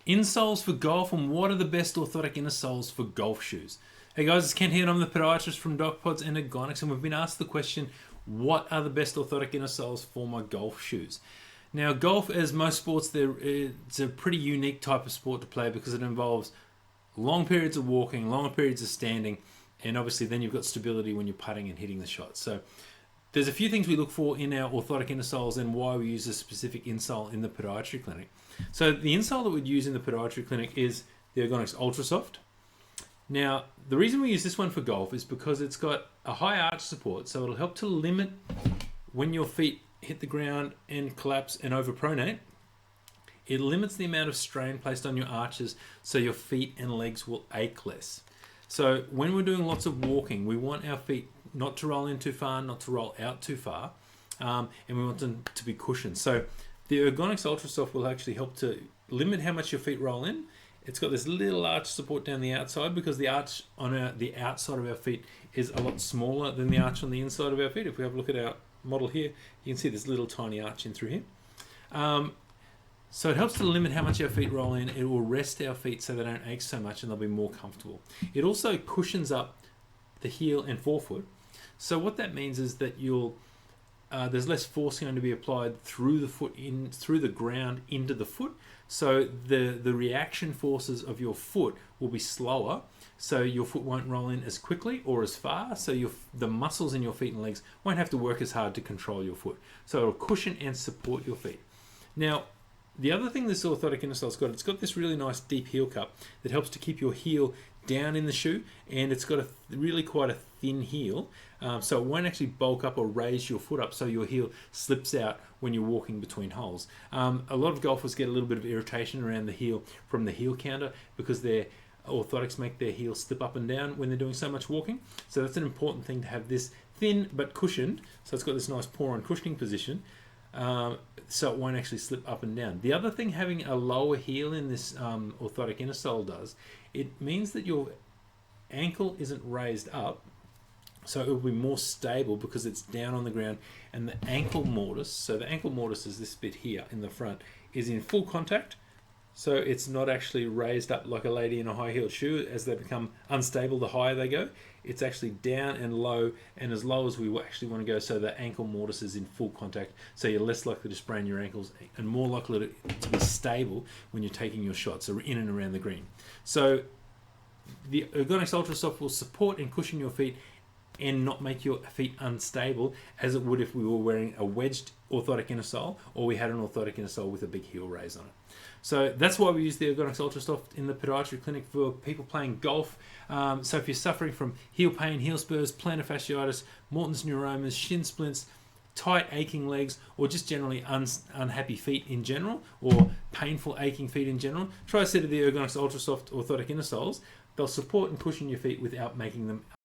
Insoles for golf, and what are the best orthotic inner soles for golf shoes? Hey guys, it's Ken here and I'm the podiatrist from DocPods and Ergonx, and we've been asked the question, what are the best orthotic inner soles for my golf shoes? Now golf, as most sports, it's a pretty unique type of sport to play because it involves long periods of walking, long periods of standing, and obviously then you've got stability when you're putting and hitting the shot. So there's a few things we look for in our orthotic inner soles and why we use a specific insole in the podiatry clinic. So the insole that we'd use in the podiatry clinic is the Ergox Ultrasoft. Now, the reason we use this one for golf is because it's got a high arch support, so it'll help to limit when your feet hit the ground and collapse and overpronate. It limits the amount of strain placed on your arches so your feet and legs will ache less. So when we're doing lots of walking, we want our feet not to roll in too far, not to roll out too far, and we want them to be cushioned. So the Ergonx Ultrasoft will actually help to limit how much your feet roll in. It's got this little arch support down the outside because the arch on the outside of our feet is a lot smaller than the arch on the inside of our feet. If we have a look at our model here, you can see this little tiny arch in through here. So it helps to limit how much our feet roll in. It will rest our feet so they don't ache so much and they'll be more comfortable. It also cushions up the heel and forefoot. So what that means is that there's less force going to be applied through the foot, through the ground into the foot. So the reaction forces of your foot will be slower. So your foot won't roll in as quickly or as far. So the muscles in your feet and legs won't have to work as hard to control your foot. So it'll cushion and support your feet. Now, the other thing this orthotic insole's got, it's got this really nice deep heel cup that helps to keep your heel down in the shoe, and it's got really quite a thin heel, so it won't actually bulk up or raise your foot up so your heel slips out when you're walking between holes. A lot of golfers get a little bit of irritation around the heel from the heel counter because their orthotics make their heel slip up and down when they're doing so much walking. So that's an important thing, to have this thin but cushioned, so it's got this nice pour-on cushioning position, so it won't actually slip up and down. The other thing having a lower heel in this orthotic inner sole does, it means that your ankle isn't raised up, so it will be more stable because it's down on the ground, and the ankle mortise, so the ankle mortise is this bit here in the front, is in full contact, so it's not actually raised up like a lady in a high heeled shoe. As they become unstable, the higher they go. It's actually down and low, and as low as we actually want to go, so the ankle mortise is in full contact, so you're less likely to sprain your ankles and more likely to be stable when you're taking your shots, so in and around the green. So the Ergonx Ultrasoft will support and cushion your feet and not make your feet unstable as it would if we were wearing a wedged orthotic inner sole or we had an orthotic inner sole with a big heel raise on it. So that's why we use the Ergonx Ultrasoft in the podiatry clinic for people playing golf. So if you're suffering from heel pain, heel spurs, plantar fasciitis, Morton's neuromas, shin splints, tight aching legs, or just generally unhappy feet in general, or painful aching feet in general, try a set of the Ergonx Ultrasoft orthotic inner soles. They'll support and cushion your feet without making them